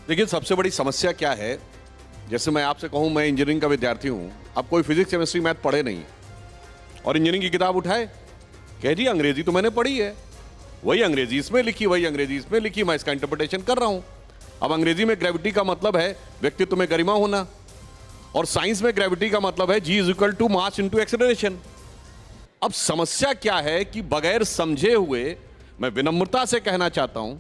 देखिए, सबसे बड़ी समस्या क्या है, जैसे मैं आपसे कहूं मैं इंजीनियरिंग का विद्यार्थी हूं, अब कोई फिजिक्स केमिस्ट्री मैथ पढ़े नहीं और इंजीनियरिंग की किताब उठाए, कह जी अंग्रेजी तो मैंने पढ़ी है, वही अंग्रेजी इसमें लिखी, वही अंग्रेजी इसमें लिखी, मैं इसका इंटरप्रिटेशन कर रहा हूं। अब अंग्रेजी में ग्रेविटी का मतलब है व्यक्तित्व में गरिमा होना, और साइंस में ग्रेविटी का मतलब है G is equal to mass into acceleration. अब समस्या क्या है कि बगैर समझे हुए, मैं विनम्रता से कहना चाहता हूं,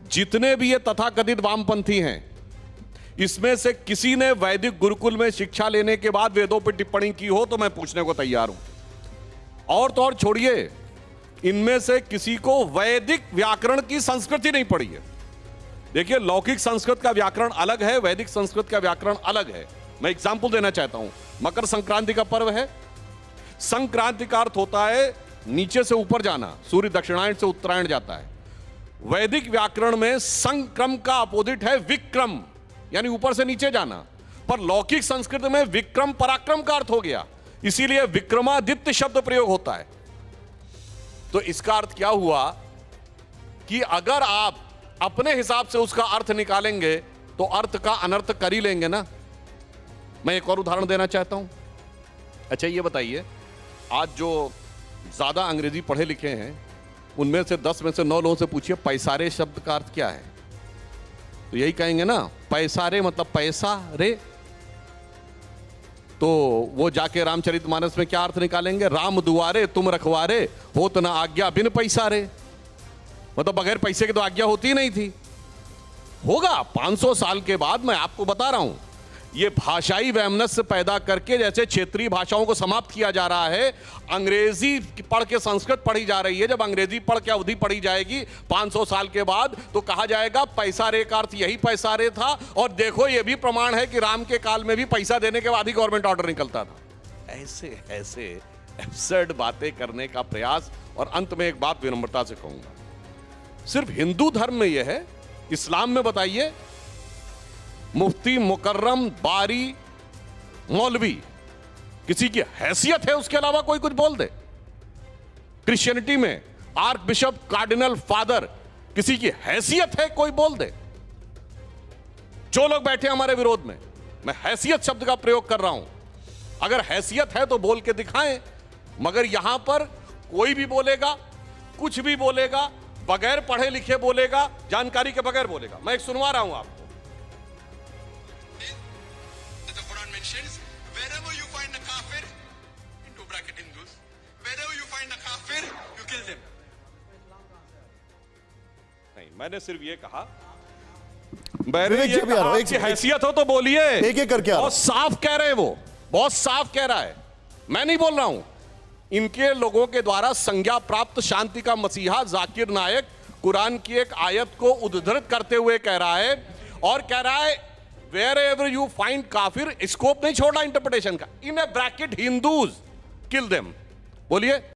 जितने भी ये तथाकथित वामपंथी हैं, इसमें से किसी ने वैदिक गुरुकुल में शिक्षा लेने के बाद वेदों पर टिप्पणी की हो तो मैं पूछने को तैयार हूं। और तो और छोड़िए, इनमें से किसी को वैदिक व्याकरण की संस्कृति नहीं पड़ी है। देखिए, लौकिक संस्कृत का व्याकरण अलग है, वैदिक संस्कृत का व्याकरण अलग है। मैं एग्जाम्पल देना चाहता हूं। मकर संक्रांति का पर्व है। संक्रांति का अर्थ होता है नीचे से ऊपर जाना, सूर्य दक्षिणायन से उत्तरायण जाता है। वैदिक व्याकरण में संक्रम का अपोजिट है विक्रम, यानी ऊपर से नीचे जाना, पर लौकिक संस्कृत में विक्रम पराक्रम का अर्थ हो गया, इसीलिए विक्रमादित्य शब्द प्रयोग होता है। तो इसका अर्थ क्या हुआ कि अगर आप अपने हिसाब से उसका अर्थ निकालेंगे तो अर्थ का अनर्थ कर ही लेंगे ना। मैं एक और उदाहरण देना चाहता हूं। अच्छा, ये बताइए, आज जो ज्यादा अंग्रेजी पढ़े लिखे हैं उनमें से 10 में से 9 लोगों से पूछिए पैसारे शब्द का अर्थ क्या है, तो यही कहेंगे ना, पैसारे मतलब पैसा रे। तो वो जाके रामचरितमानस में क्या अर्थ निकालेंगे, राम दुआरे तुम रखवारे होत ना आज्ञा बिन पैसा रे, मतलब बगैर पैसे के तो आज्ञा होती ही नहीं थी। होगा 500 साल के बाद, मैं आपको बता रहा हूं, ये भाषाई वैमनस्य पैदा करके जैसे क्षेत्रीय भाषाओं को समाप्त किया जा रहा है, अंग्रेजी पढ़ के संस्कृत पढ़ी जा रही है। जब अंग्रेजी पढ़ के अवधि पढ़ी जाएगी 500 साल के बाद, तो कहा जाएगा पैसा रे का अर्थ यही पैसा रे था, और देखो ये भी प्रमाण है कि राम के काल में भी पैसा देने के बाद ही गवर्नमेंट ऑर्डर निकलता था। ऐसे ऐसे एब्सर्ड बातें करने का प्रयास। और अंत में एक बात विनम्रता से कहूंगा, सिर्फ हिंदू धर्म में यह है, इस्लाम में बताइए, मुफ्ती, मुकर्रम, बारी, मौलवी, किसी की हैसियत है उसके अलावा कोई कुछ बोल दे। क्रिश्चियनिटी में आर्क बिशप, कार्डिनल, फादर, किसी की हैसियत है कोई बोल दे। जो लोग बैठे हमारे विरोध में, मैं हैसियत शब्द का प्रयोग कर रहा हूं, अगर हैसियत है तो बोल के दिखाएं। मगर यहां पर कोई भी बोलेगा, कुछ भी बोलेगा, बगैर पढ़े लिखे बोलेगा, जानकारी के बगैर बोलेगा। मैं एक सुनवा रहा हूं आपको। Wherever you find a kafir, into bracket Hindus, wherever you find a kafir, you kill them. नहीं, मैंने सिर्फ ये कहा, मैंने ये कहा कि हैसियत हो तो बोलिए। एक एक करके बहुत साफ कह रहे हैं, वो बहुत साफ कह रहा है, मैं नहीं बोल रहा हूं। इनके लोगों के द्वारा संज्ञा प्राप्त शांति का मसीहा जाकिर नायक कुरान की एक आयत को उद्धृत करते हुए कह रहा है, और कह रहा है wherever you find काफिर, स्कोप नहीं छोड़ना इंटरप्रिटेशन का, इन A bracket Hindus kill them. बोलिए।